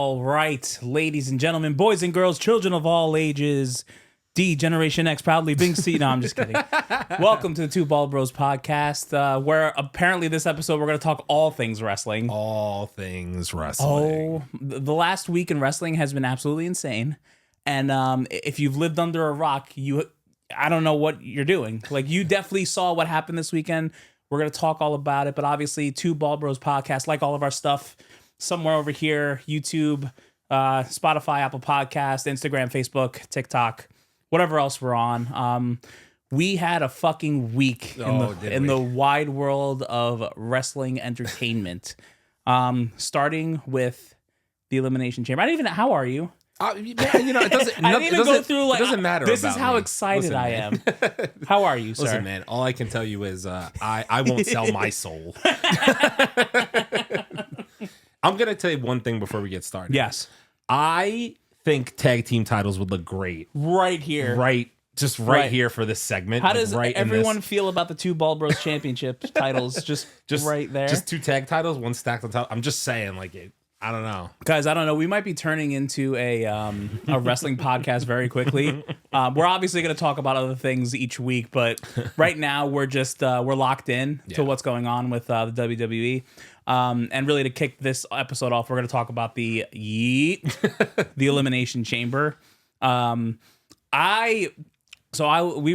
All right, ladies and gentlemen, boys and girls, children of all ages, D, Generation X, proudly being C. No, I'm just kidding. Welcome to the Two Bald Bros podcast, where apparently this episode we're going to talk all things wrestling. All things wrestling. Oh, the last week in wrestling has been absolutely insane. And if you've lived under a rock, I don't know what you're doing. Like, you definitely saw what happened this weekend. We're going to talk all about it. But obviously, Two Bald Bros podcast, like all of our stuff, somewhere over here, YouTube, Spotify, Apple Podcast, Instagram, Facebook, TikTok, whatever else we're on. We had a fucking week in the wide world of wrestling entertainment. Starting with the Elimination Chamber. I didn't even. How are you? It doesn't. I didn't even go through like. It doesn't matter. This is how me. excited I am. How are you, sir? Listen, man. All I can tell you is I won't sell my soul. I'm gonna tell you one thing before we get started. Yes, I think tag team titles would look great right here. Right here for this segment. How does everyone feel about the Two Bald Bros championship titles? Just right there. Just two tag titles, one stacked on top. I'm just saying, like it. I don't know, guys. I don't know. We might be turning into a wrestling podcast very quickly. We're obviously going to talk about other things each week, but right now we're just we're locked in to what's going on with the WWE. And really, to kick this episode off, we're going to talk about the Elimination Chamber. We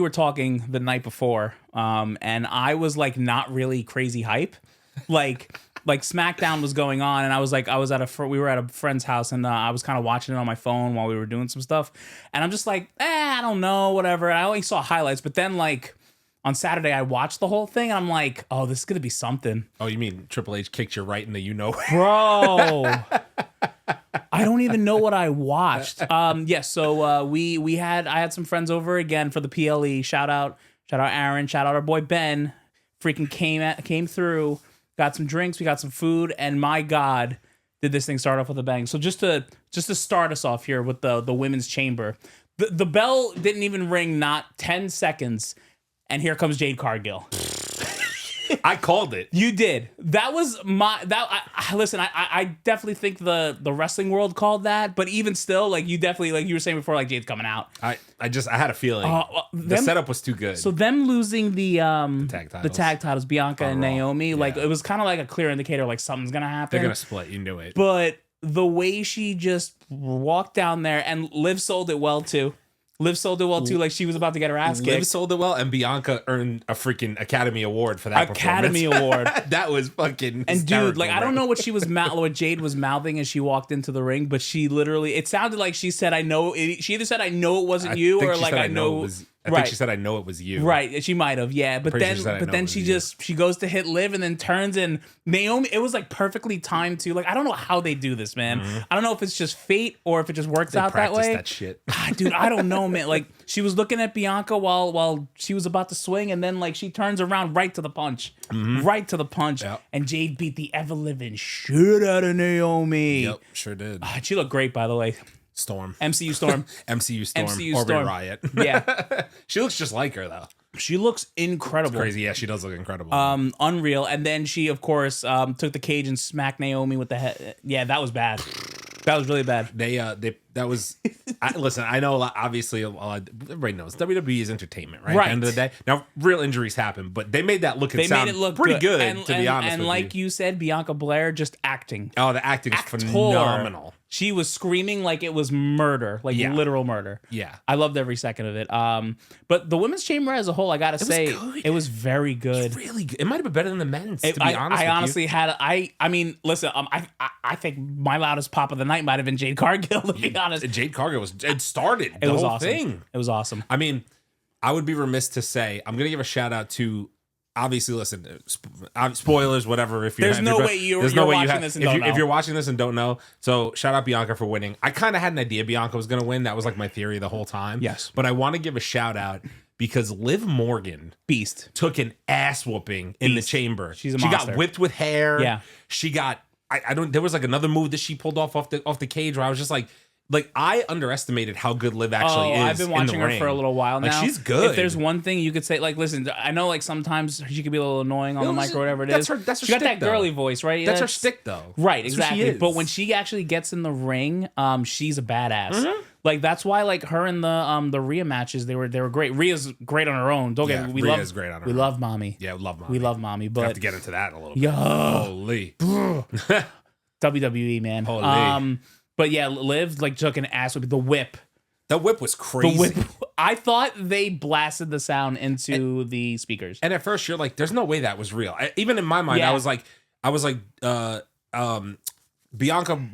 were talking the night before, and I was like not really crazy hype, like SmackDown was going on, and I was we were at a friend's house, and I was kind of watching it on my phone while we were doing some stuff, and I'm just like, I don't know, whatever. I only saw highlights, but then like on Saturday I watched the whole thing, and I'm like, oh, this is gonna be something. Oh, you mean Triple H kicked you right in the bro? I don't even know what I watched. So I had some friends over again for the PLE. Shout out Aaron. Shout out our boy Ben. Freaking came through. Got some drinks, we got some food, and my God, did this thing start off with a bang. So just to start us off here with the women's chamber, the bell didn't even ring, not 10 seconds, and here comes Jade Cargill. I called it. You did. That was listen, I definitely think the wrestling world called that, but even still, like you definitely, like you were saying before, like Jade's coming out. I had a feeling the setup was too good. So them losing the tag titles, Bianca and Naomi, like it was kind of like a clear indicator, like something's gonna happen. They're gonna split. You knew it. But the way she just walked down there, and Liv sold it well too. Like she was about to get her ass kicked. Liv sold it well, and Bianca earned a freaking Academy Award for that Academy Award. That was fucking and dude, like, I don't know what what Jade was mouthing as she walked into the ring, but she literally, it sounded like she said, I know it. She either said, I know it wasn't you, or like, I know it was. I think she said, I know it was you. Right. She might have. Yeah. But then she goes to hit Liv and then turns, and Naomi, it was like perfectly timed too. Like, I don't know how they do this, man. Mm-hmm. I don't know if it's just fate or if it just works out that way. That shit. Dude, I don't know, man. Like, she was looking at Bianca while she was about to swing, and then like she turns around right to the punch. Mm-hmm. Right to the punch. Yep. And Jade beat the ever-living shit out of Naomi. Yep, sure did. She looked great, by the way. Storm. MCU Storm. Orbit Riot. Yeah. She looks just like her, though. She looks incredible. It's crazy. Yeah, she does look incredible. Unreal. And then she, of course, took the cage and smacked Naomi with the head. Yeah, that was bad. That was really bad. Listen, I know obviously everybody knows WWE is entertainment, right? At the end of the day. Now, real injuries happen, but they made that look pretty good, to be honest and like you said, Bianca Belair just acting. Oh, the acting is phenomenal. She was screaming like it was murder, like literal murder. Yeah. I loved every second of it. But the women's chamber as a whole, I gotta say, it was very good. It was really good. It might have been better than the men's, to be honest. I honestly had, I mean, listen, I think my loudest pop of the night might have been Jade Cargill, to be honest. Jade Cargill started the whole awesome. thing. It was awesome. I mean, I would be remiss to say, I'm going to give a shout out to, obviously, listen, spoilers, whatever. If there's no way you're watching this and don't know. If you're watching this and don't know, so shout out Bianca for winning. I kind of had an idea Bianca was going to win. That was like my theory the whole time. Yes. But I want to give a shout out because Liv Morgan beast took an ass whooping in the chamber. She's a monster. She got whipped with hair. Yeah. She got, there was like another move that she pulled off the cage where I was just like, like I underestimated how good Liv actually is. I've been watching her for a little while now. Like she's good. If there's one thing you could say, like, listen, I know like sometimes she could be a little annoying on the mic or whatever it is. That's her she got that girly voice, right? That's her stick though. Right, exactly. But when she actually gets in the ring, she's a badass. Mm-hmm. Like that's why like her and the Rhea matches, they were great. Rhea's great on her own. Don't get me. Rhea is great on her own. We love Mommy. Yeah, we love Mommy. We love Mommy. But we have to get into that a little bit. Holy. WWE, man. Holy. But yeah, Liv like took an ass whip. The whip. The whip was crazy. I thought they blasted the sound into the speakers. And at first you're like, there's no way that was real. Even in my mind, I was like, Bianca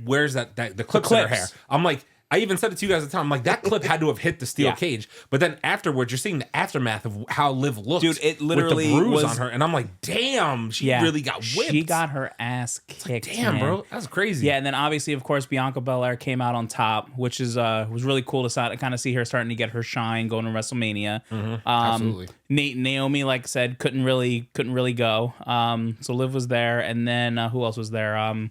wears the clips in her hair. I'm like, I even said it to you guys at the time. I'm like, that clip had to have hit the steel cage. But then afterwards, you're seeing the aftermath of how Liv looked. Dude, it literally with the bruise on her. And I'm like, damn, she really got whipped. She got her ass kicked. Like, damn, bro. That's crazy. Yeah, and then obviously, of course, Bianca Belair came out on top, which is was really cool to kind of see her starting to get her shine going to WrestleMania. Mm-hmm. Absolutely. Naomi, like I said, couldn't really go. So Liv was there, and then who else was there?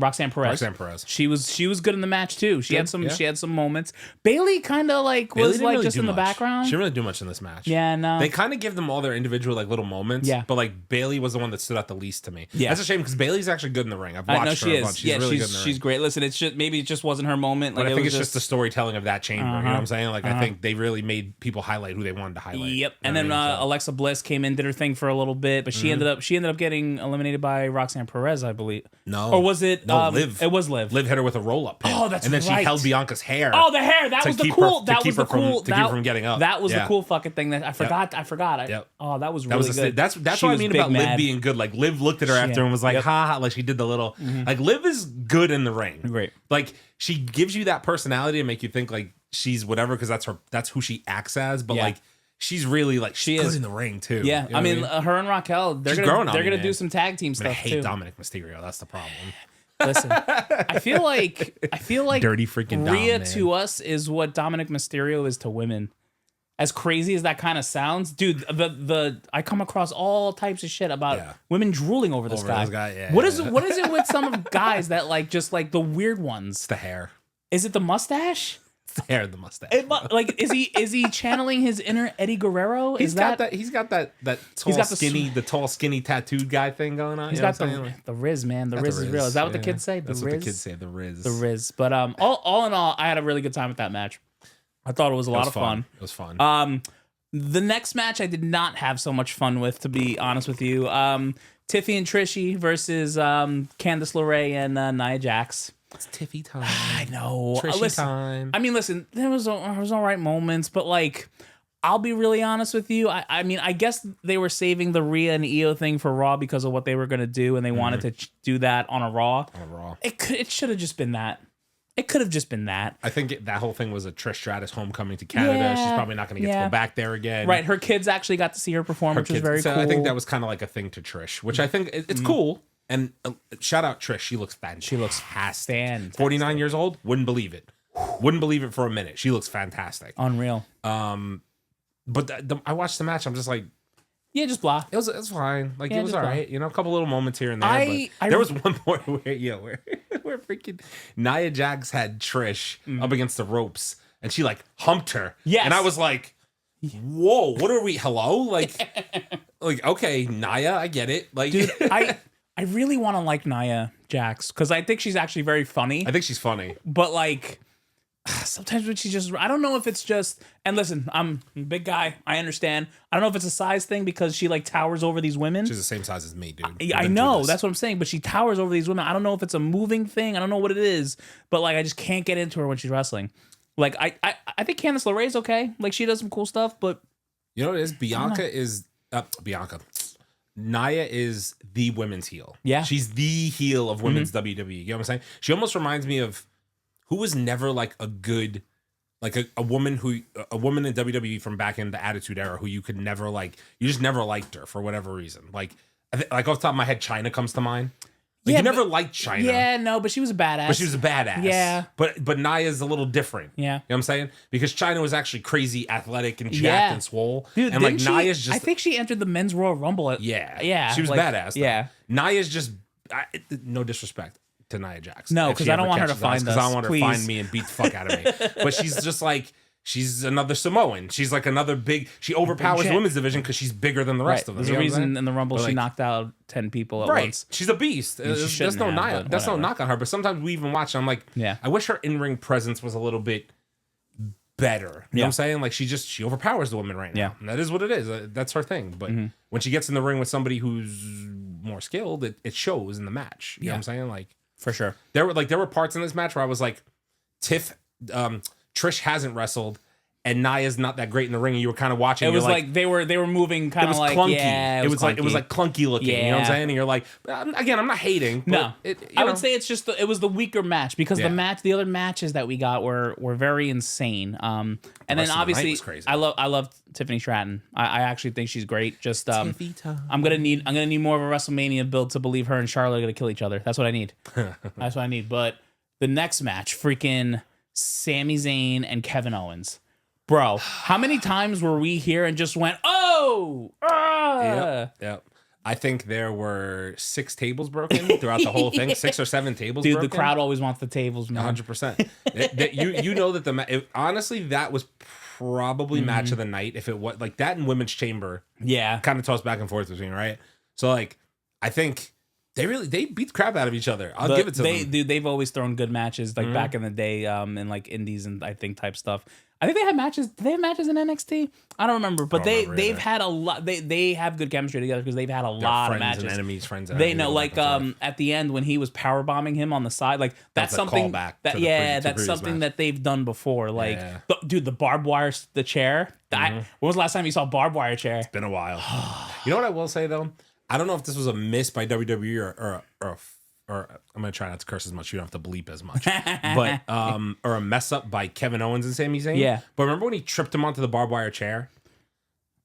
Roxanne Perez. She was good in the match too. She had some moments. Bayley kind of like was like really just in the background. She didn't really do much in this match. Yeah, no. They kind of give them all their individual like little moments. Yeah. But like Bayley was the one that stood out the least to me. Yeah. That's a shame because Bayley's actually good in the ring. I've watched her a bunch. She's really good in the ring. She's great. Listen, it's just maybe it just wasn't her moment. But I think it's just the storytelling of that chamber. You know what I'm saying? Like I think they really made people highlight who they wanted to highlight. Yep. And then Alexa Bliss came in, did her thing for a little bit, but she ended up getting eliminated by Roxanne Perez, I believe. No. Or was it? No, Liv. It was Liv. Liv hit her with a roll-up pin. Oh, that's right. And then she held Bianca's hair. Oh, the hair. That was the cool. That was the cool. To keep her from getting up. That was the cool fucking thing that I forgot. Yep. Oh, that was really good. That's what I mean about Liv being good. Like Liv looked at her after and was like, ha, like she did the little. Like Liv is good in the ring. Great. Like she gives you that personality and make you think like she's whatever because that's who she acts as. But like. She's really like she's good in the ring too. Yeah, you know I mean, her and Raquel, they're gonna do some tag team stuff. I hate Dominic Mysterio. That's the problem. Listen, I feel like dirty freaking Rhea to us is what Dominic Mysterio is to women. As crazy as that kind of sounds, dude. I come across all types of shit about women drooling over this guy. What is it with some of guys that like just like the weird ones? It's the hair. Is it the mustache? The hair and the mustache. Like is he channeling his inner Eddie Guerrero? He's got that tall skinny tattooed guy thing going on. He's got the Riz, man. The Riz is real. Is that what the kids say? That's what the kids say. The Riz. The Riz. But all in all, I had a really good time with that match. I thought it was a lot of fun. It was fun. The next match I did not have so much fun with, to be honest with you. Tiffy and Trishy versus Candice LeRae and Nia Jax. It's Tiffy time. I know. Trishy time. I mean, listen, there was all right moments, but like, I'll be really honest with you. I mean, I guess they were saving the Rhea and Io thing for Raw because of what they were going to do, and they wanted to do that on a Raw. It should have just been that. It could have just been that. I think that whole thing was a Trish Stratus homecoming to Canada. Yeah, she's probably not going to get to go back there again. Right. Her kids actually got to see her perform, which was very cool. I think that was kind of like a thing to Trish, which I think it's cool. And shout out Trish. She looks fantastic. She looks fantastic. 49 years old. Wouldn't believe it. Wouldn't believe it for a minute. She looks fantastic. Unreal. But I watched the match. I'm just like, yeah, just blah. It was fine. Like it was all right. You know, a couple little moments here and there. But there was one point where freaking Nia Jax had Trish up against the ropes, and she like humped her. Yes. And I was like, whoa, what are we? Hello, like okay, Nia, I get it. Like, dude, I really want to like Nia Jax because I think she's actually very funny. I think she's funny, but like. Sometimes when she just, I don't know if it's just, and listen, I'm a big guy. I understand. I don't know if it's a size thing because she like towers over these women. She's the same size as me, dude. I know. That's what I'm saying. But she towers over these women. I don't know if it's a moving thing. I don't know what it is. But like, I just can't get into her when she's wrestling. Like, I think Candice LeRae's okay. Like, she does some cool stuff, but. You know what it is? Nia is the women's heel. Yeah. She's the heel of women's WWE. You know what I'm saying? She almost reminds me of who was never like a good, like a woman in WWE from back in the Attitude Era who you could never like, you just never liked her for whatever reason. Like off the top of my head, Chyna comes to mind. Like, you never liked Chyna. Yeah, no, but she was a badass. But she was a badass. Yeah. But Nia's a little different. Yeah. You know what I'm saying? Because Chyna was actually crazy athletic and jacked and swole. Dude, and like Nia's just. I think she entered the men's Royal Rumble. Yeah. She was badass. Though. Yeah. Nia's just. No disrespect. to Nia Jax. No, if because she I don't ever want her to catches find us. Because I want her to Please. find me and beat the fuck out of me. But she's just like, she's another Samoan. She's like another big. She overpowers the women's division because she's bigger than the rest of them. There's a reason in the Rumble But she like, knocked out 10 people at right. once. She's a beast. That's no knock on her. But sometimes we even watch. I'm like, I wish her in ring presence was a little bit better. You know what I'm saying? Like she overpowers the women right now. And that is what it is. That's her thing. But when she gets in the ring with somebody who's more skilled, it shows in the match. You know what I'm saying? Like for sure. There were parts in this match where I was like, Tiff, Trish hasn't wrestled. And Nia's not that great in the ring, and you were kind of watching. It was like they were moving kind of like clunky. Yeah, it was like clunky looking. You know what I'm saying? And you're like, again, I'm not hating. But no, I would say it's just it was the weaker match because the other matches that we got were very insane. And then obviously I love Tiffany Stratton. I actually think she's great. Just I'm gonna need more of a WrestleMania build to believe her and Charlotte are gonna kill each other. That's what I need. That's what I need. But the next match, freaking Sami Zayn and Kevin Owens. Bro, how many times were we here and just went, oh, Yep. I think there were 6 tables broken throughout the whole thing. 6 or 7 tables broken. Dude, the crowd always wants the tables, man. 100%. You know that honestly, that was probably match of the night. If it was like that in Women's Chamber. Yeah. Kind of tossed back and forth between, right? So like, I think they beat the crap out of each other. I'll give it to them. Dude, they've always thrown good matches like back in the day in like indies and I think type stuff. I think they had matches. Did they have matches in NXT? I don't remember, but they've had a lot. They have good chemistry together because they've had a lot of matches. And enemies, friends. They know, like at the end when he was power bombing him on the side, like that's something. That's something that they've done before. Like, dude, the barbed wire, the chair. When was the last time you saw barbed wire chair? It's been a while. You know what I will say though? I don't know if this was a miss by WWE or I'm gonna try not to curse as much. You don't have to bleep as much, but or a mess up by Kevin Owens and Sami Zayn. Yeah. But remember when he tripped him onto the barbed wire chair?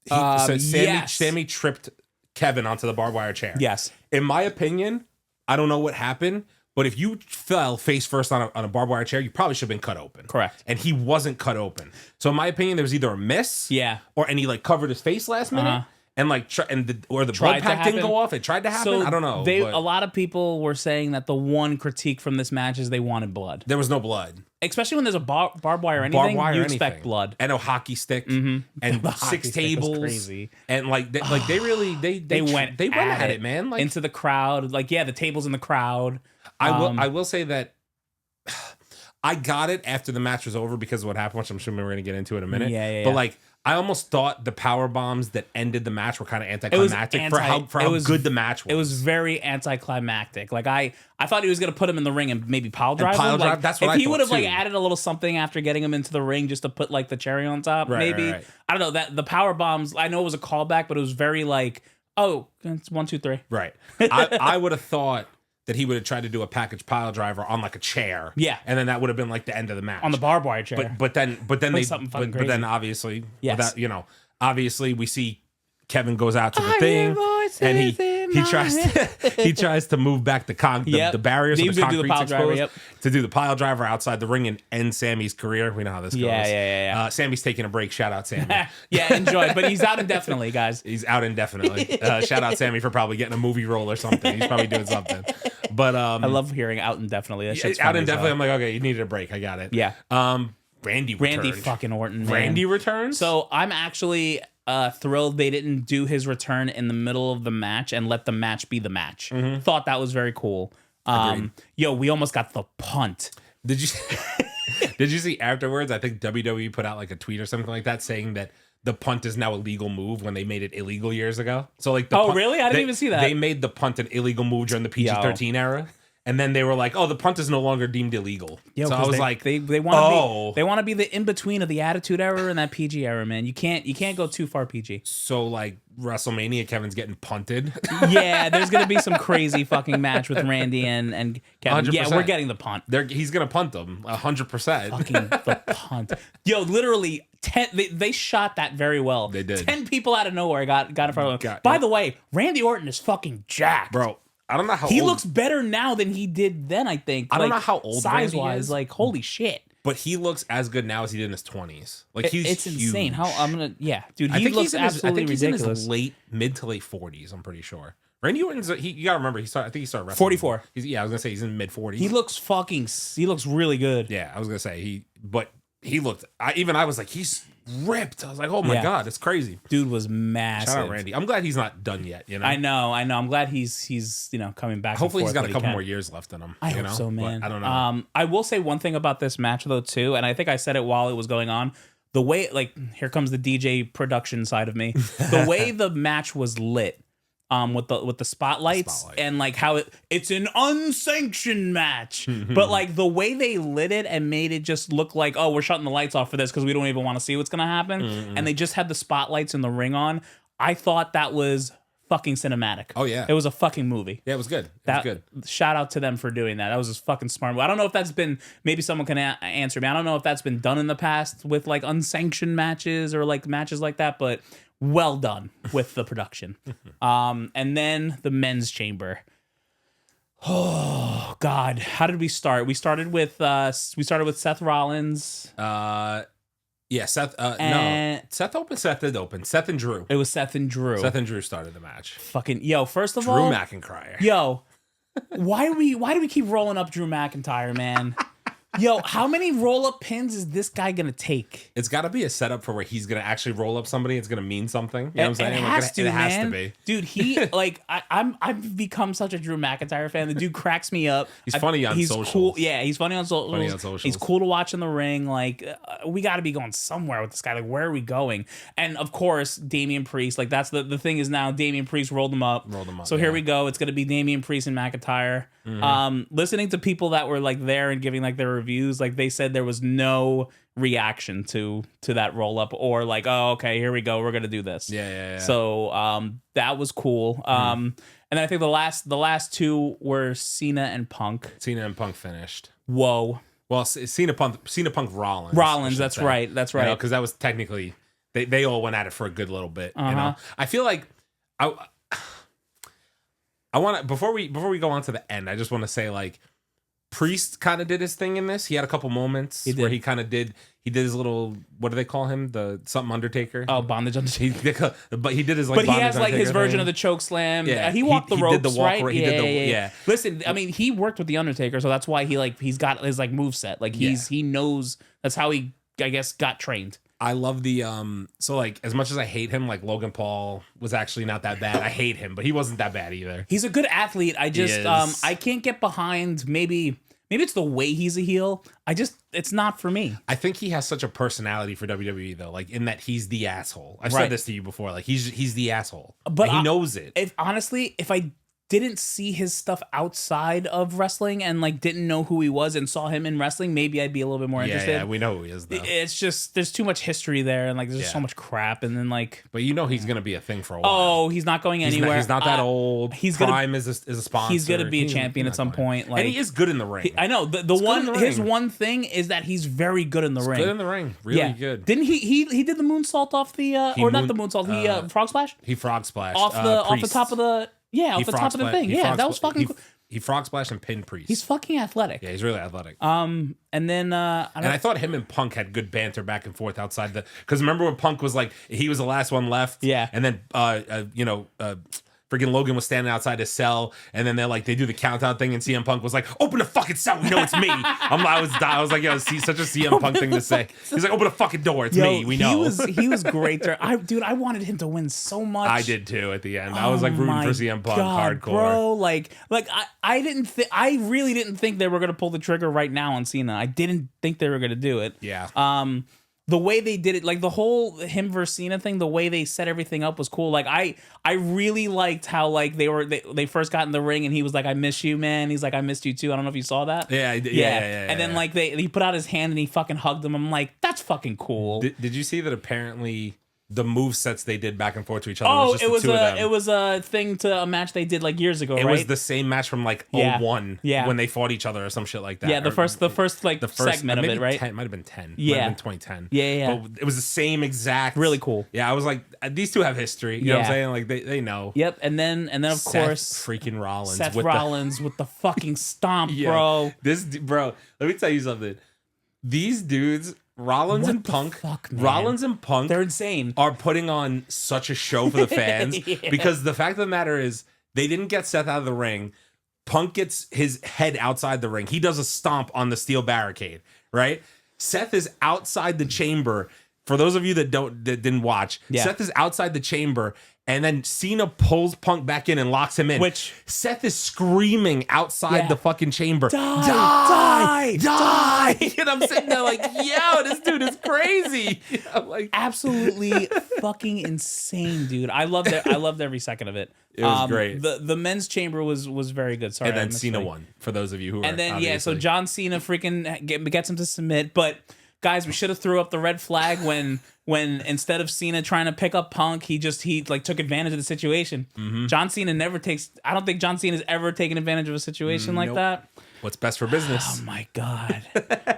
Sami tripped Kevin onto the barbed wire chair. Yes. In my opinion, I don't know what happened, but if you fell face first on a barbed wire chair, you probably should have been cut open. Correct. And he wasn't cut open. So in my opinion, there was either a miss, and he like covered his face last minute. And like, or the blood pack didn't go off. It tried to happen. I don't know. A lot of people were saying that the one critique from this match is they wanted blood. There was no blood, especially when there's a barbed wire or anything. You expect blood and a hockey stick and 6 tables. Crazy. And like they went at it, man. Like into the crowd. Like the tables in the crowd. I will say that I got it after the match was over because of what happened, which I'm sure we're gonna get into in a minute. But like, I almost thought the power bombs that ended the match were kind of anticlimactic for how good the match was. It was very anticlimactic. Like I thought he was gonna put him in the ring and maybe pile drive him. Like, that's what I thought. If he would have like added a little something after getting him into the ring just to put like the cherry on top, maybe. Right. I don't know, that the power bombs. I know it was a callback, but it was very like, oh, it's 1, 2, 3. Right. I would have thought that he would have tried to do a package pile driver on like a chair. Yeah. And then that would have been like the end of the match. On the barbed wire chair. But then obviously, obviously we see Kevin goes out to the thing and he tries to move back the barriers of the concrete exposed to do the pile driver outside the ring and end Sammy's career. We know how this goes. Yeah. Sammy's taking a break. Shout out Sammy. Enjoy. But he's out indefinitely, guys. He's out indefinitely. Shout out Sammy for probably getting a movie role or something. He's probably doing something. But I love hearing out indefinitely. That shit's out indefinitely. I'm like, okay, you needed a break. I got it. Yeah. Randy fucking Orton. Randy returns. So I'm actually thrilled they didn't do his return in the middle of the match and let the match be the match. Thought that was very cool. We almost got the punt. Did you see afterwards? I think WWE put out like a tweet or something like that saying that the punt is now a legal move when they made it illegal years ago. So like, really? I didn't even see that. They made the punt an illegal move during the PG-13 era. And then they were like, "Oh, the punt is no longer deemed illegal." So I was like, "They want to be the in between of the Attitude Era and that PG era, man. You can't go too far PG." So like WrestleMania, Kevin's getting punted. Yeah, there's gonna be some crazy fucking match with Randy and Kevin. 100%. Yeah, we're getting the punt. He's gonna punt them 100%. Fucking the punt. Literally 10. They shot that very well. They did. 10 people out of nowhere got in front of him. By the way, Randy Orton is fucking jacked, bro. I don't know how he looks better now than he did then. I think I don't know how old size wise. Like holy shit. but he looks as good now as he did in his 20s. Like it's huge. insane. How dude. I He think looks he's in his, absolutely I think he's ridiculous. in his mid to late 40s. I'm pretty sure. Randy Orton's you gotta remember I think he started wrestling. 44. I was gonna say he's in mid 40s. He looks really good. Yeah, I was gonna say he looked. I was like, he's ripped. I was like, oh my god, it's crazy. Dude was massive. Shout out Randy. I'm glad he's not done yet. You know. I know. I'm glad he's coming back. Hopefully and he's forth got a couple more years left in him. I hope so, man. But I don't know. I will say one thing about this match though too, and I think I said it while it was going on. The way, like, here comes the DJ production side of me. The way the match was lit. With the spotlights and like how it's an unsanctioned match, but like the way they lit it and made it just look like, oh, we're shutting the lights off for this because we don't even want to see what's gonna happen, and they just had the spotlights in the ring on. I thought that was fucking cinematic. Oh yeah, it was a fucking movie. Yeah, it was good. It was good. Shout out to them for doing that. That was just fucking smart. I don't know if that's been, maybe someone can answer me. I don't know if that's been done in the past with like unsanctioned matches or like matches like that, but well done with the production. And then the men's chamber. Oh God, how did we start? We started with Seth Rollins. Yeah, Seth. No, Seth opened. Seth did open. Seth and Drew. It was Seth and Drew. Seth and Drew started the match. Fucking first of Drew all, McIntyre. Why do we keep rolling up Drew McIntyre, man? How many roll-up pins is this guy gonna take? It's got to be a setup for where he's gonna actually roll up somebody. It's gonna mean something. You know what I'm saying? It has to be, dude. He I've become such a Drew McIntyre fan. The dude cracks me up. He's funny on socials. Cool. Yeah, he's funny on socials. He's cool to watch in the ring. Like we got to be going somewhere with this guy. Like where are we going? And of course, Damian Priest. Like that's the thing is now Damian Priest rolled him up. So here we go. It's gonna be Damian Priest and McIntyre. Listening to people that were like there and giving like their reviews, like they said there was no reaction to that roll up or like, oh okay, here we go, we're gonna do this. Yeah. So that was cool. And then I think the last two were Cena and Punk. Cena and Punk finished. Whoa. Well, Cena Punk Rollins. Rollins, that's right. That's right. Because that was technically they all went at it for a good little bit. You know, I feel like I want to before we go on to the end, I just want to say like Priest kind of did his thing in this. He had a couple moments where he kind of did his little, what do they call him? The something Undertaker. Oh, bondage Undertaker. But he did his like. But he has like his version of the choke slam. Yeah, he walked the ropes, did the walk, right? Yeah. Listen, I mean, he worked with the Undertaker, so that's why he's got his like moveset. Like he knows, that's how he, I guess, got trained. I love the so like as much as I hate him, like Logan Paul was actually not that bad. I hate him, but he wasn't that bad either. He's a good athlete. I just I can't get behind maybe it's the way he's a heel. It's not for me. I think he has such a personality for WWE though, like in that he's the asshole. I've said this to you before, like he's the asshole. But he knows it. If I didn't see his stuff outside of wrestling and like didn't know who he was and saw him in wrestling, maybe I'd be a little bit more interested. Yeah, we know who he is though. It's just there's too much history there and like there's just so much crap and then like. But you know he's gonna be a thing for a while. Oh, he's not going anywhere. He's not that old. Prime is a sponsor. He's gonna be a champion at some point. Like, and he is good in the ring. I know his one thing is that he's very good in the ring. Good in the ring, really good. Didn't he did the moonsault off the not the moonsault? He frog splash. He frog splashed off the top of the. Yeah, off the top of the thing. Yeah, that was fucking cool. He frog splashed and pinned Priest. He's fucking athletic. Yeah, he's really athletic. And then I thought him and Punk had good banter back and forth outside because remember when Punk was like he was the last one left. Yeah, and then freaking Logan was standing outside his cell, and then they do the countdown thing, and CM Punk was like, "Open the fucking cell, we know it's me." I was like, "Yo, see, such a CM Punk thing to say." He's like, "Open the fucking door, it's me, we know." He was great there. I wanted him to win so much. I did too. At the end, I was like rooting for CM Punk hardcore, bro. Like I really didn't think they were gonna pull the trigger right now on Cena. I didn't think they were gonna do it. Yeah. The way they did it, like the whole him versus Cena thing, the way they set everything up was cool. Like I really liked how like they first got in the ring and he was like, "I miss you, man." He's like, "I missed you too." I don't know if you saw that. Yeah. And then like he put out his hand and he fucking hugged him. I'm like, that's fucking cool. Did you see that? Apparently, the move sets they did back and forth to each other. Oh, it was a thing to a match they did like years ago. It right? was the same match from like 01 when they fought each other or some shit like that. Yeah, the first segment of it, right? It might have been 10. Yeah, might have been 2010. Yeah. But it was the same exact. Really cool. Yeah, I was like, these two have history. You know what I'm saying? Like they know. Yep. And then of course freaking Rollins. Seth Rollins with the fucking stomp, bro. Bro, let me tell you something. These dudes, Rollins and Punk, they're insane. are putting on such a show for the fans because the fact of the matter is they didn't get Seth out of the ring. Punk gets his head outside the ring. He does a stomp on the steel barricade, right? Seth is outside the chamber. For those of you that didn't watch, Seth is outside the chamber, and then Cena pulls Punk back in and locks him in. Which Seth is screaming outside the fucking chamber. Die! And I'm sitting there like, yo, this dude is crazy. I'm like, absolutely fucking insane, dude. I loved every second of it. It was great. The men's chamber was very good. Sorry, and then Cena won. For those of you who are, and then so John Cena freaking gets him to submit, but. Guys, we should have threw up the red flag when instead of Cena trying to pick up Punk, he took advantage of the situation. Mm-hmm. John Cena never takes. I don't think John Cena's ever taken advantage of a situation like that. What's best for business? Oh my god,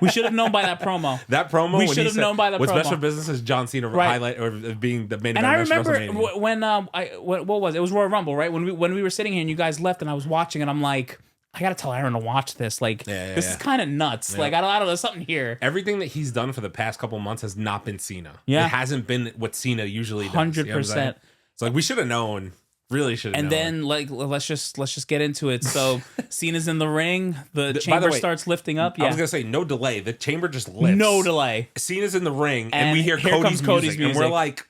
we should have known by that promo. We should have known by the what's promo. What's best for business is John Cena highlight or being the main event. And I remember when what was it? It was Royal Rumble, right? When we were sitting here and you guys left and I was watching and I'm like. I gotta tell Aaron to watch this. Like, this is kind of nuts. Yeah. Like, I don't know. There's something here. Everything that he's done for the past couple months has not been Cena. Yeah, it hasn't been what Cena usually does. 100%. It's like we should have known. Really should have. And then like let's just get into it. So Cena's in the ring. The chamber starts lifting up. I was gonna say no delay. The chamber just lifts. No delay. Cena's in the ring, and we hear Cody's music, and we're like.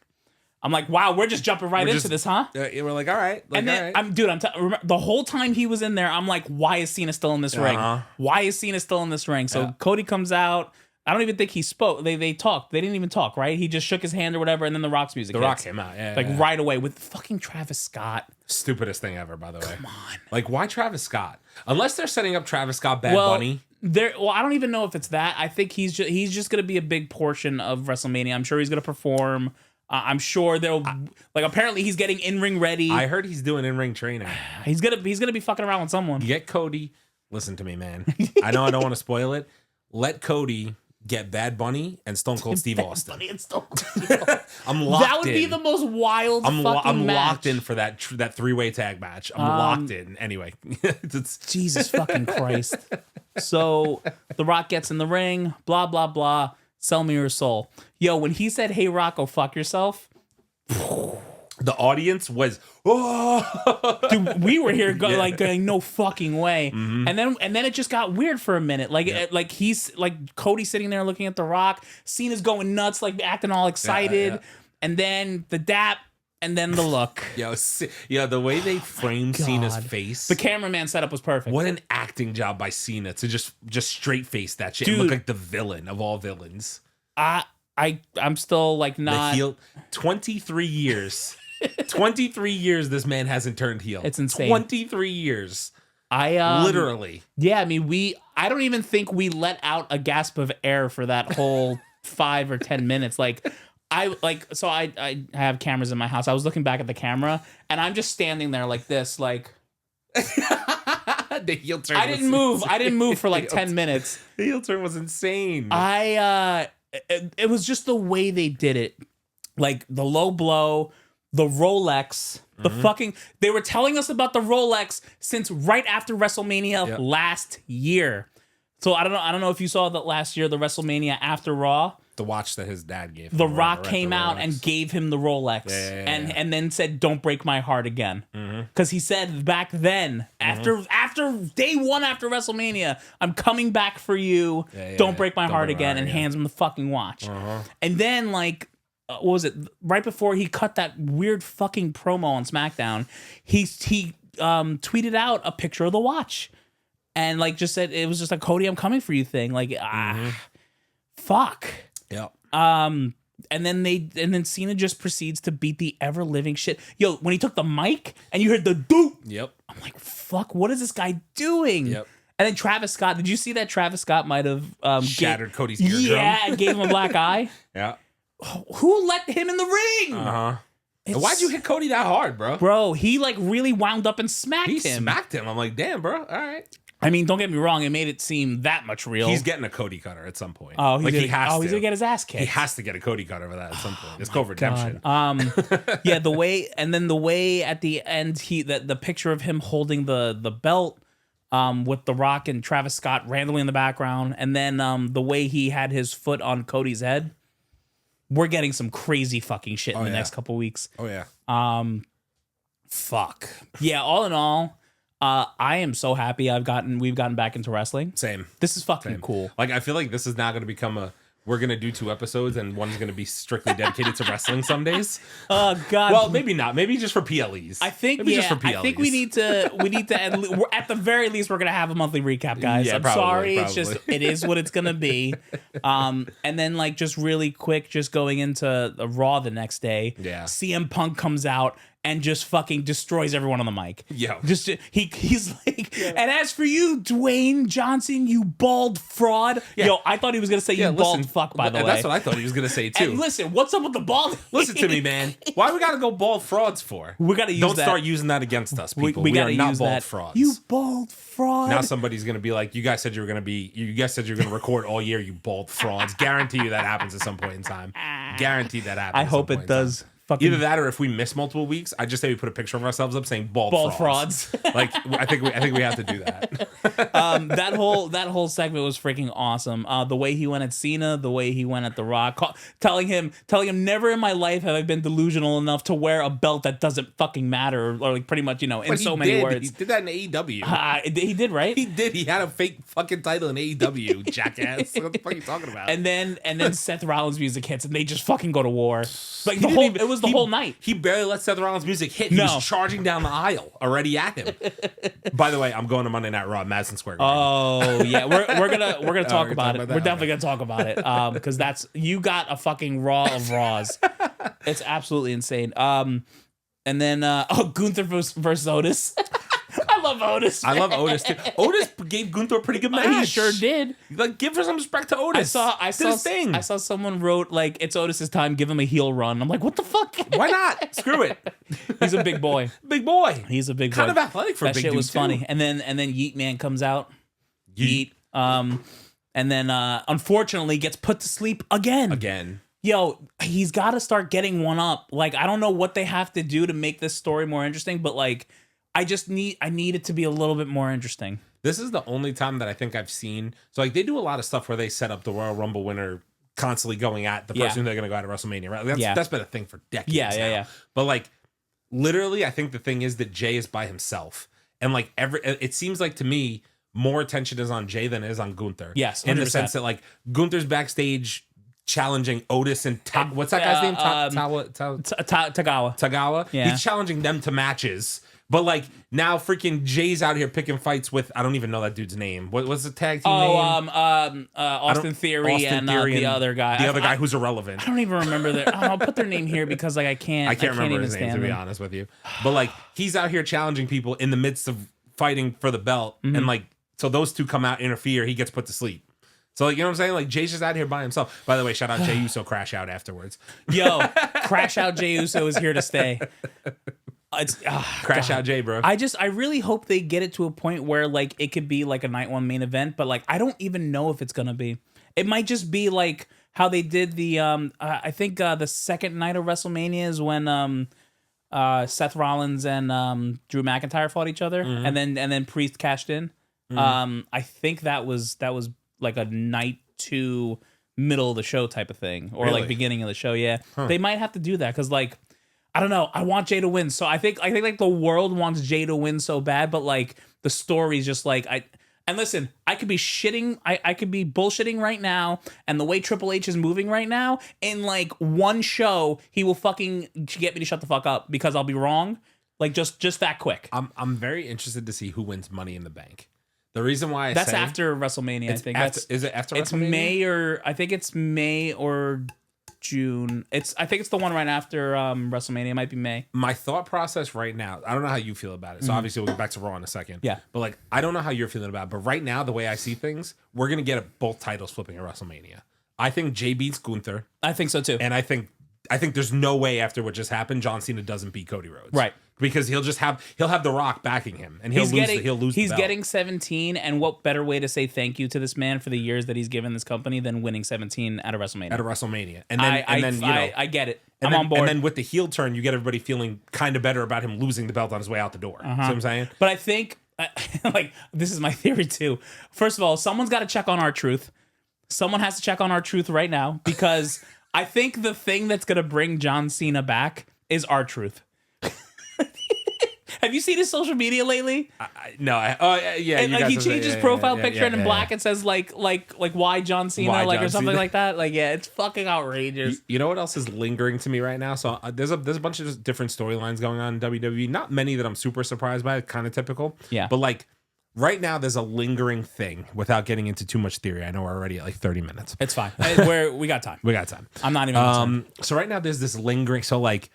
I'm like, wow, we're just jumping right into this, huh? We're like, all right. And then, remember, the whole time he was in there, I'm like, why is Cena still in this ring? Why is Cena still in this ring? So Cody comes out. I don't even think he spoke. They talked. They didn't even talk, right? He just shook his hand or whatever, and then the Rock's music. The Rock came out, right away with fucking Travis Scott. Stupidest thing ever, by the way. Come on. Like, why Travis Scott? Unless they're setting up Travis Scott, Bad Bunny. I don't even know if it's that. I think he's just going to be a big portion of WrestleMania. I'm sure he's going to perform. I'm sure apparently he's getting in-ring ready. I heard he's doing in-ring training. He's gonna be fucking around with someone. Get Cody. Listen to me, man. I know I don't want to spoil it. Let Cody get Bad Bunny and Stone Cold Steve Austin. Bunny and Stone Cold Steve Austin. I'm locked in. That would be the most wild fucking match. I'm locked in for that three-way tag match. I'm locked in. Anyway. Jesus fucking Christ. So The Rock gets in the ring, blah, blah, blah. Sell me your soul. Yo, when he said, hey, Rock, go fuck yourself. The audience was, oh. Dude, we were here going, no fucking way. Mm-hmm. And then it just got weird for a minute. Like he's like Cody sitting there looking at The Rock. Cena's going nuts, like acting all excited. Yeah. And then the dap. And then the look. The way they framed Cena's face. The cameraman setup was perfect. What an acting job by Cena to just straight face that shit. Dude, and look like the villain of all villains. I'm still like not. The heel. 23 years. 23 years this man hasn't turned heel. It's insane. 23 years. Literally. Yeah, I mean, I don't even think we let out a gasp of air for that whole 5 or 10 minutes. Like, I have cameras in my house. I was looking back at the camera and I'm just standing there like this, like the heel turn. I didn't move for like 10 minutes. The heel turn was insane. It was just the way they did it. Like the low blow, the Rolex, the fucking, they were telling us about the Rolex since right after WrestleMania last year. So I don't know if you saw that last year, the WrestleMania after Raw. The watch that his dad gave him. The Rock came out and gave him the Rolex and then said, don't break my heart again. Because he said back then, after day one after WrestleMania, I'm coming back for you. Don't break my heart again. And hands him the fucking watch. And then like, what was it? Right before he cut that weird fucking promo on SmackDown, he tweeted out a picture of the watch. And like just said, it was just a Cody, I'm coming for you thing. Like, fuck. Yep. And then Cena just proceeds to beat the ever living shit. Yo, when he took the mic and you heard the doop. Yep. I'm like, fuck, what is this guy doing? Yep. And then Travis Scott, did you see that Travis Scott might have shattered Cody's eardrum? Yeah, and gave him a black eye. Yeah. Who let him in the ring? Why'd you hit Cody that hard, bro? Bro, he like really wound up and smacked him. He smacked him. I'm like, damn, bro. All right. I mean, don't get me wrong. It made it seem that much real. He's getting a Cody cutter at some point. Oh, he has to. He's gonna get his ass kicked. He has to get a Cody cutter for that at some point. It's called redemption. Yeah, the way at the end the picture of him holding the belt. with The Rock and Travis Scott randomly in the background, and then the way he had his foot on Cody's head. We're getting some crazy fucking shit in the next couple weeks. Oh yeah. Fuck. Yeah, all in all, I am so happy we've gotten back into wrestling. Same. This is fucking cool. Like, I feel like this is now going to become we're going to do 2 episodes and one's going to be strictly dedicated to wrestling some days. Oh God. Well, maybe not. Maybe just for PLEs. I think, maybe just for PLEs. I think we need to at the very least, we're going to have a monthly recap, guys. Yeah, I'm probably. sorry. It's just, it is what it's going to be. And then like, just really quick, just going into Raw the next day. Yeah. CM Punk comes out and just fucking destroys everyone on the mic. Yo. Just he's like, and as for you, Dwayne Johnson, you bald fraud. Yeah. Yo, I thought he was gonna say you bald fuck, by the way. That's what I thought he was gonna say too. And listen, what's up with the bald? Listen to me, man. Why we gotta go bald frauds for? We gotta use Don't that. start using that against us, people. We gotta are not use bald that. frauds. You bald fraud. Now somebody's gonna be like, you guys said you were gonna record all year, you bald frauds. Guarantee you that happens at some point in time. Guarantee that happens. I hope it does. Either that, or if we miss multiple weeks, I just say we put a picture of ourselves up saying bald frauds. Like, I think we have to do that. That whole segment was freaking awesome. The way he went at Cena, the way he went at The Rock, telling him never in my life have I been delusional enough to wear a belt that doesn't fucking matter, or like pretty much, in so many words. He did that in AEW. He did, right? He did. He had a fake fucking title in AEW, jackass. What the fuck are you talking about? And then Seth Rollins' music hits, and they just fucking go to war. Like it was the whole night. He barely let Seth Rollins' music hit. He was charging down the aisle already at him. By the way, I'm going to Monday Night Raw, Madison Square Garden. Oh yeah, we're gonna talk about it. We're definitely gonna talk about it. Because you got a fucking Raw of Raws. It's absolutely insane. And then Gunther versus Otis. I love Otis. Man. I love Otis too. Otis gave Gunther a pretty good match. He sure did. Like, give her some respect to Otis. I saw someone wrote like, it's Otis's time, give him a heel run. I'm like, what the fuck? Why not? Screw it. He's a big boy. Big boy. He's a big boy. Kind of athletic for a big dude. That shit was funny. And then Yeet Man comes out. Yeet. And then unfortunately gets put to sleep again. Yo, he's got to start getting one up. Like, I don't know what they have to do to make this story more interesting, but like, I need it to be a little bit more interesting. This is the only time that I think I've seen. So like, they do a lot of stuff where they set up the Royal Rumble winner constantly going at the person they're going to go out at WrestleMania, right? That's been a thing for decades now. But like, literally, I think the thing is that Jay is by himself. And like, it seems like to me, more attention is on Jay than it is on Gunther. Yes, 100%. In the sense that like, Gunther's backstage challenging Otis and what's that guy's name? Tagawa. Yeah. He's challenging them to matches. But like, now freaking Jay's out here picking fights with, I don't even know that dude's name. What's the tag team name? Austin Theory and the other guy. The other guy who's irrelevant. I don't even remember their. I'll put their name here because like I can't remember his name, to be honest with you. But like, he's out here challenging people in the midst of fighting for the belt, and like, so those two come out, interfere, he gets put to sleep. So like, you know what I'm saying? Like, Jay's just out here by himself. By the way, shout out Jay Uso, Crash Out afterwards. Yo, Crash Out Jay Uso is here to stay. It's Crash Out Jay, bro. I really hope they get it to a point where like it could be like a night one main event, but like I don't even know if it's gonna be. It might just be like how they did the I think the second night of WrestleMania is when Seth Rollins and Drew McIntyre fought each other, and then Priest cashed in. I think that was like a night 2 middle of the show type of thing, or like beginning of the show. Yeah, they might have to do that because like. I don't know. I want Jay to win. So I think like the world wants Jay to win so bad, but like the story's just like and listen, I could be shitting, I could be bullshitting right now, and the way Triple H is moving right now, in like one show, he will fucking get me to shut the fuck up because I'll be wrong. Like just that quick. I'm very interested to see who wins Money in the Bank. The reason why that's after WrestleMania, I think. Is it after it's WrestleMania? I think it's May or June. I think it's the one right after WrestleMania. It might be May. My thought process right now, I don't know how you feel about it. So obviously we'll get back to Raw in a second. Yeah. But like, I don't know how you're feeling about it. But right now, the way I see things, we're going to get both titles flipping at WrestleMania. I think Jay beats Gunther. I think so too. And I think there's no way after what just happened, John Cena doesn't beat Cody Rhodes. Right. Because he'll have The Rock backing him, and he'll lose. He's getting 17, and what better way to say thank you to this man for the years that he's given this company than winning 17 at a WrestleMania? And then I get it. I'm on board. And then with the heel turn, you get everybody feeling kind of better about him losing the belt on his way out the door. See what I'm saying? But I think like this is my theory too. First of all, someone's got to check on R-Truth. Someone has to check on R-Truth right now because I think the thing that's gonna bring John Cena back is R-Truth. Have you seen his social media lately? No. Yeah. And, like he changed his profile picture and in black it says like why John Cena or something like that. Like it's fucking outrageous. You know what else is lingering to me right now? So there's a bunch of different storylines going on in WWE. Not many that I'm super surprised by. Kind of typical. Yeah. But like right now, there's a lingering thing. Without getting into too much theory, I know we're already at like 30 minutes. It's fine. We got time. We got time. I'm not even. So right now, there's this lingering. So like.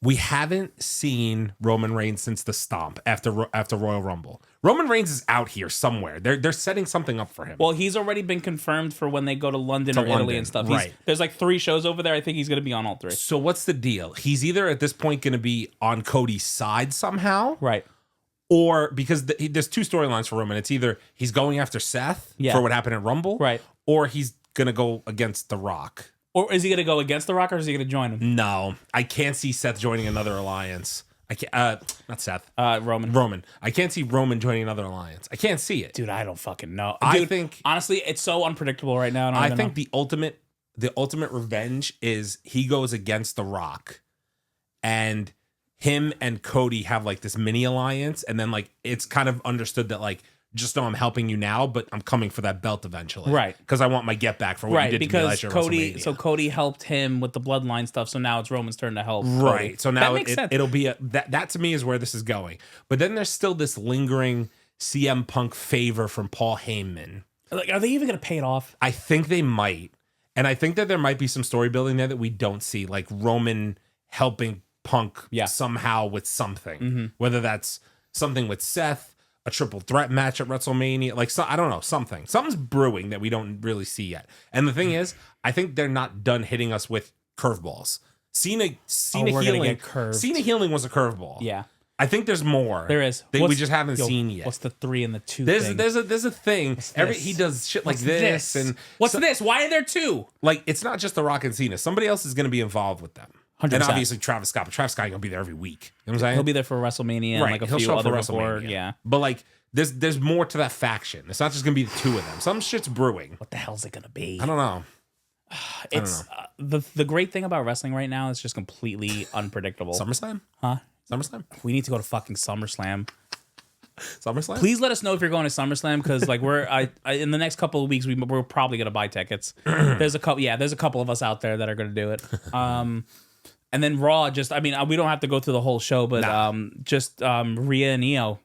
We haven't seen Roman Reigns since the stomp after Royal Rumble. Roman Reigns is out here somewhere. They're setting something up for him. Well, he's already been confirmed for when they go to London or Italy and stuff. Right. There's like 3 shows over there. I think he's going to be on all 3. So what's the deal? He's either at this point going to be on Cody's side somehow. Right. Or because there's 2 storylines for Roman. It's either he's going after Seth for what happened at Rumble. Right. Or he's going to go against The Rock. Or is he going to go against The Rock or is he going to join him? No. I can't see Seth joining another alliance. I can't. Not Seth. Roman. I can't see Roman joining another alliance. I can't see it. Dude, I don't fucking know. I think honestly, it's so unpredictable right now. I think the ultimate revenge is he goes against The Rock, and him and Cody have like this mini alliance, and then like it's kind of understood that like just know I'm helping you now, but I'm coming for that belt eventually, right? Because I want my get back for what you did to me last year at WrestleMania. So Cody helped him with the bloodline stuff, so now it's Roman's turn to help. Right. Cody. So now it'll be that to me is where this is going. But then there's still this lingering CM Punk favor from Paul Heyman. Like, are they even going to pay it off? I think they might. And I think that there might be some story building there that we don't see, like Roman helping Punk somehow with something, whether that's something with Seth, a triple threat match at WrestleMania, like I don't know, something's brewing that we don't really see yet. And the thing is, I think they're not done hitting us with curveballs. Cena healing was a curveball. Yeah. I think there's more. There is. We just haven't seen yet. What's the 3 and the 2 thing? There's a thing. He does shit like this. And what's this? Why are there 2? Like, it's not just The Rock and Cena. Somebody else is going to be involved with them. 100%. And obviously Travis Scott. But Travis Scott going to be there every week. You know what I'm saying? He'll be there for WrestleMania and like a few other before. Yeah. But like, there's more to that faction. It's not just going to be the 2 of them. Some shit's brewing. What the hell's it going to be? I don't know. It's the great thing about wrestling right now is just completely unpredictable. SummerSlam? Huh? SummerSlam? We need to go to fucking SummerSlam. SummerSlam? Please let us know if you're going to SummerSlam because like we're in the next couple of weeks we're probably gonna buy tickets. There's a couple of us out there that are gonna do it. And then Raw, we don't have to go through the whole show, but Rhea and Io.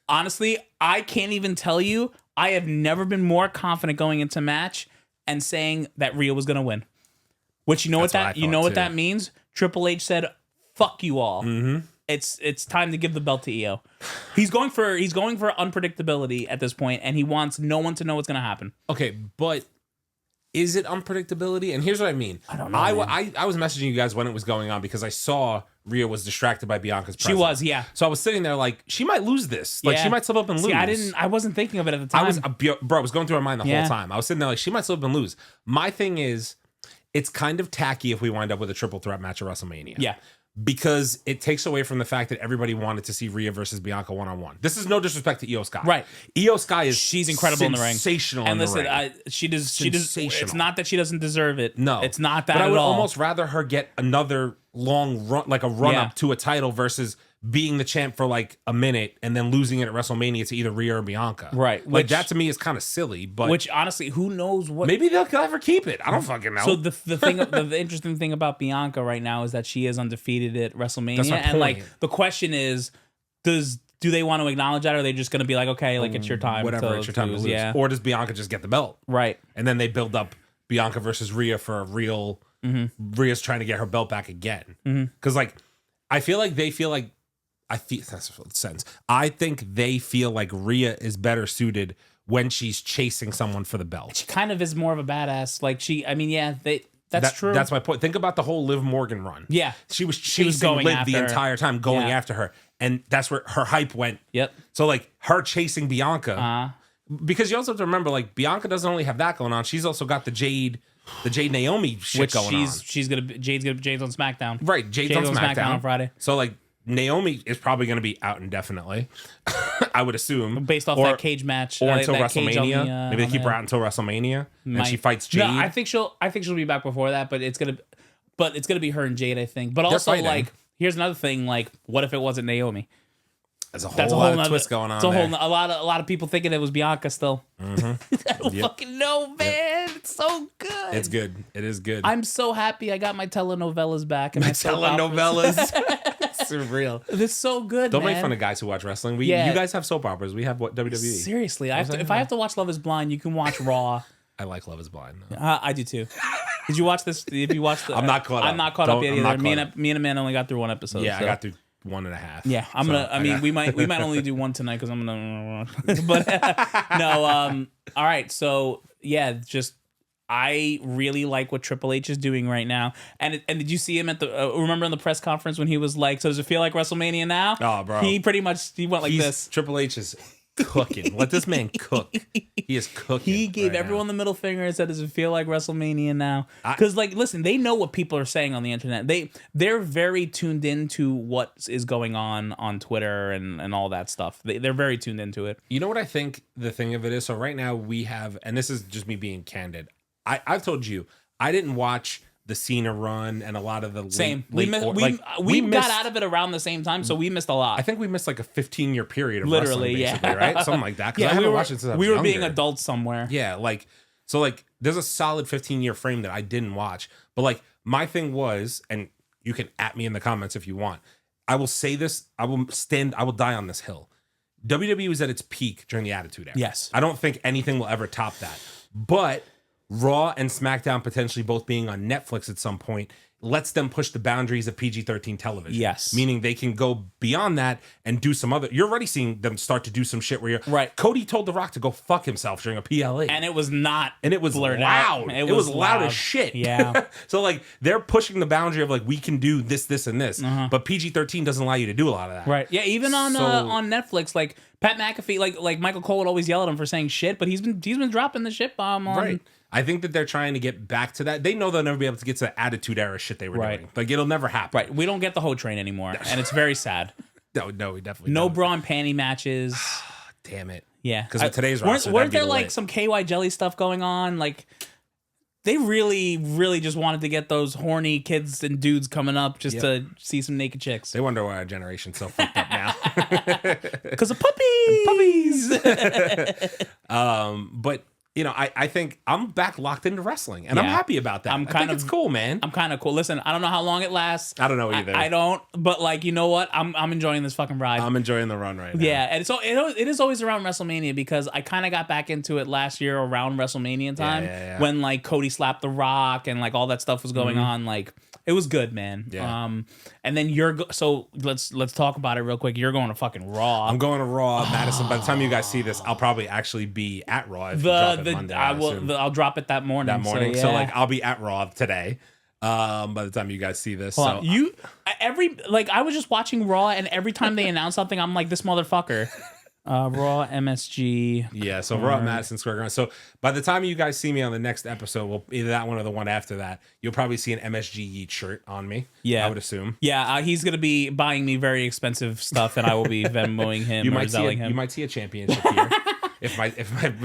Honestly, I can't even tell you. I have never been more confident going into match and saying that Rhea was gonna win. Which what that means? Triple H said, "Fuck you all." Mm-hmm. It's time to give the belt to Io. He's going for unpredictability at this point, and he wants no one to know what's going to happen. Okay, but is it unpredictability? And here's what I mean. I don't know. I was messaging you guys when it was going on because I saw Rhea was distracted by Bianca's presence. She was, yeah. So I was sitting there like, she might lose this. Like, she might slip up and lose. I wasn't thinking of it at the time. I was going through my mind the whole time. I was sitting there like, she might slip up and lose. My thing is, it's kind of tacky if we wind up with a triple threat match at WrestleMania. Yeah. Because it takes away from the fact that everybody wanted to see Rhea versus Bianca one-on-one. This is no disrespect to Io Sky. Right. Io Sky she's incredible in the ring. Sensational and in the ring. She does. It's not that she doesn't deserve it. No. It's not that but at all. I would almost rather her get another long run, like a run-up to a title versus being the champ for like a minute and then losing it at WrestleMania to either Rhea or Bianca. Right. Like that to me is kind of silly, but which honestly, who knows what maybe they'll ever keep it. I don't fucking know. So the thing the interesting thing about Bianca right now is that she is undefeated at WrestleMania. That's my and point. Like the question is, do they want to acknowledge that or are they just gonna be like, okay, like it's your time. It's your time to lose. Yeah. Or does Bianca just get the belt? Right. And then they build up Bianca versus Rhea for a real Rhea's trying to get her belt back again. Because like I feel like they feel like I think they feel like Rhea is better suited when she's chasing someone for the belt. She kind of is more of a badass. Like that's true. That's my point. Think about the whole Liv Morgan run. Yeah. She was chasing Liv the entire time, going after her. And that's where her hype went. Yep. So like her chasing Bianca. Because you also have to remember, like, Bianca doesn't only have that going on. She's also got the Jade Naomi shit going on. Jade's on SmackDown. Right. Jade's on SmackDown on Friday. So like Naomi is probably going to be out indefinitely. I would assume based off that cage match, or until that cage WrestleMania. Maybe they keep her out until WrestleMania, and she fights Jade. No, I think she'll be back before that, but it's gonna be her and Jade, I think. But also, like, here's another thing: like, what if it wasn't Naomi? There's a whole lot of twist going on. It's a lot of people thinking it was Bianca still. I don't fucking know, man. It's so good. It's good. It is good. I'm so happy I got my telenovelas back. And my telenovelas. It's real. It's so good. Don't man. make fun of guys who watch wrestling. You guys have soap operas. We have what WWE. Seriously, if I have to watch Love Is Blind, you can watch Raw. I like Love Is Blind. I do too. Did you watch this? If you watched, I'm not caught up. I'm not caught up yet either. Me and Amanda only got through one episode. Yeah, so. I got through 1.5. Yeah, we might only do one tonight because I'm gonna. But no. All right. So yeah, I really like what Triple H is doing right now. And did you see him at the? Remember in the press conference when he was like, "So does it feel like WrestleMania now?" Oh, bro. He pretty much went like this. Triple H is cooking. Let this man cook. He is cooking. He gave everyone the middle finger and said, "Does it feel like WrestleMania now?" Because listen, they know what people are saying on the internet. They're very tuned into what is going on Twitter and all that stuff. They're very tuned into it. You know what I think the thing of it is? So right now we have, and this is just me being candid. I've told you I didn't watch the Cena run and a lot of the same. We got out of it around the same time, so we missed a lot. I think we missed like a 15-year period of literally, wrestling, basically, right? Something like that. Because I haven't watched it since I was we were younger. being adults somewhere. Yeah, there's a solid 15-year frame that I didn't watch. But like my thing was, and you can at me in the comments if you want. I will say this. I will die on this hill. WWE was at its peak during the Attitude Era. Yes. I don't think anything will ever top that. But Raw and SmackDown potentially both being on Netflix at some point lets them push the boundaries of PG-13 television. Yes. Meaning they can go beyond that and do some other... You're already seeing them start to do some shit where you're... Right. Cody told The Rock to go fuck himself during a PLA. And it was not... And it was blurred loud. Out. It was loud as shit. Yeah. So like they're pushing the boundary of like we can do this, this, and this. But PG-13 doesn't allow you to do a lot of that. Right. Yeah, even on Netflix, like Pat McAfee, like Michael Cole would always yell at him for saying shit, but he's been dropping the shit bomb on... Right. I think that they're trying to get back to that. They know they'll never be able to get to the Attitude Era shit they were doing. Like, it'll never happen. Right. We don't get the whole train anymore, and it's very sad. No, we definitely no don't. bra and panty matches. Damn it. Yeah. Because with today's roster, weren't there like some KY jelly stuff going on? Like, they really, really just wanted to get those horny kids and dudes coming up just to see some naked chicks. They wonder why our generation's so fucked up now. Because of puppies. But... You know, I think I'm back locked into wrestling, and I'm happy about that. I think it's cool, man. I'm kind of cool. Listen, I don't know how long it lasts. I don't know either. I don't, but like, you know what? I'm enjoying this fucking ride. I'm enjoying the run right now. Yeah, and so it is always around WrestleMania because I kind of got back into it last year around WrestleMania time when like Cody slapped The Rock and like all that stuff was going on. Like, it was good, man. Yeah. And then so let's talk about it real quick. You're going to fucking Raw. I'm going to Raw, Madison. By the time you guys see this, I'll probably actually be at Raw. If you drop it Monday, I'll drop it that morning. So like I'll be at Raw today. By the time you guys see this, I was just watching Raw, and every time they announce something, I'm like, this motherfucker. Raw MSG. Yeah, so Raw at Madison Square Garden. So by the time you guys see me on the next episode, well, either that one or the one after that, you'll probably see an MSG Yeet shirt on me. Yeah, I would assume. Yeah, he's gonna be buying me very expensive stuff, and I will be Venmoing him. You might see a championship here. If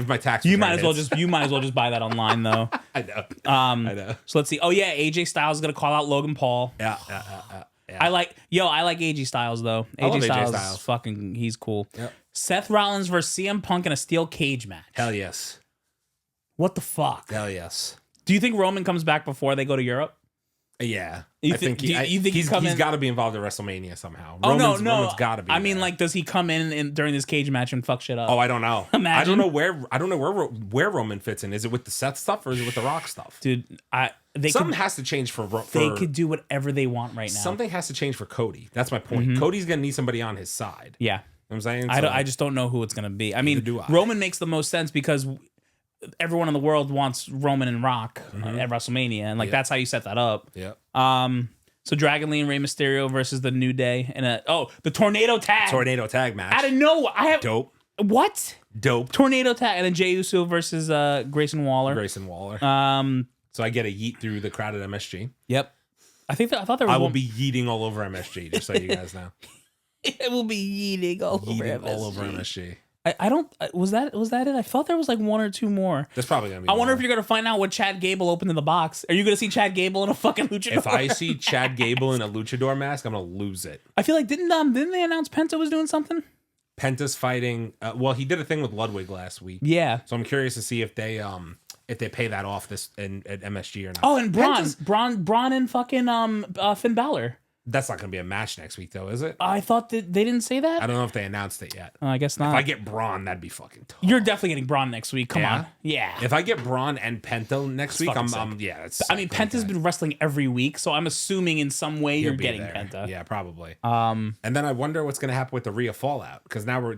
my tax, you might as well just buy that online though. I know. I know. So let's see. Oh yeah, AJ Styles is gonna call out Logan Paul. Yeah. I like AJ Styles though. AJ Styles, fucking, he's cool. Yep. Seth Rollins versus CM Punk in a steel cage match. Hell yes. What the fuck? Hell yes. Do you think Roman comes back before they go to Europe? Yeah, I think he's got to be involved in WrestleMania somehow. Roman's got to be. I mean, like, does he come in during this cage match and fuck shit up? Oh, I don't know. Imagine. I don't know where Roman fits in. Is it with the Seth stuff or is it with the Rock stuff? Dude, something has to change for. They could do whatever they want right now. Something has to change for Cody. That's my point. Mm-hmm. Cody's gonna need somebody on his side. Yeah, you know what I'm saying. I just don't know who it's gonna be. I mean, Roman makes the most sense because everyone in the world wants Roman and Rock at WrestleMania, and like that's how you set that up. Yeah. So Dragon Lee and Rey Mysterio versus the New Day in the tornado tag match. I didn't know. Dope. What? Dope. Tornado tag, and then Jey Uso versus Grayson Waller. So I get a yeet through the crowd at MSG. Yep. I thought there was I will one. be yeeting all over MSG, just so you guys know. It will be yeeting all over Yeeting MSG. all over MSG. I don't. Was that it? I thought there was like one or two more. There's probably gonna be. I wonder more. if you're gonna find out what Chad Gable opened in the box. Are you gonna see Chad Gable in a fucking luchador? If I see Chad Gable in a luchador mask, I'm gonna lose it. I feel like didn't they announce Penta was doing something? Penta's fighting. Well, he did a thing with Ludwig last week. Yeah. So I'm curious to see if they pay that off this at MSG or not. Oh, and Braun and fucking Finn Balor. That's not gonna be a match next week, though, is it? I thought that they didn't say that. I don't know if they announced it yet. I guess not. If I get Braun, that'd be fucking tough. You're definitely getting Braun next week. Come Yeah? on. Yeah. If I get Braun and Penta next week, fucking I'm sick. yeah. It's I mean, Penta's been wrestling every week, so I'm assuming in some way you're getting Penta. Yeah, probably. And then I wonder what's gonna happen with the Rhea fallout, because now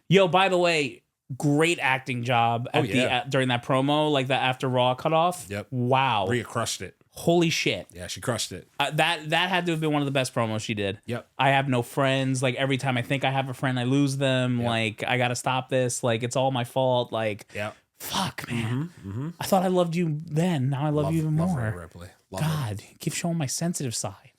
Yo, by the way, great acting job at during that promo, like the after Raw cutoff. Yep. Wow. Rhea crushed it. Holy shit. Yeah, she crushed it. That had to have been one of the best promos she did. Yep. I have no friends. Like every time I think I have a friend, I lose them. Yep. Like I gotta stop this. Like it's all my fault. Like fuck, man. I thought I loved you then. Now I love you even more. Rhea Ripley. Love God, keep showing my sensitive side.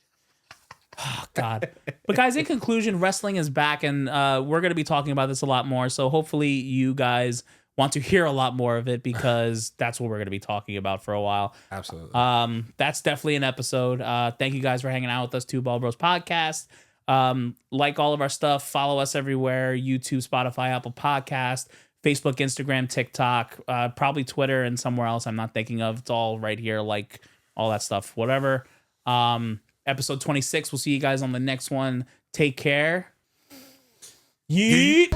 Oh, God. But guys, in conclusion, wrestling is back, and we're going to be talking about this a lot more. So hopefully you guys want to hear a lot more of it, because that's what we're going to be talking about for a while. Absolutely. That's definitely an episode. Thank you guys for hanging out with us, Two Ball Bros Podcast. Like all of our stuff, follow us everywhere: YouTube, Spotify, Apple Podcast, Facebook, Instagram, TikTok, probably Twitter, and somewhere else I'm not thinking of. It's all right here, like all that stuff, whatever. Episode 26. We'll see you guys on the next one. Take care. Yeet.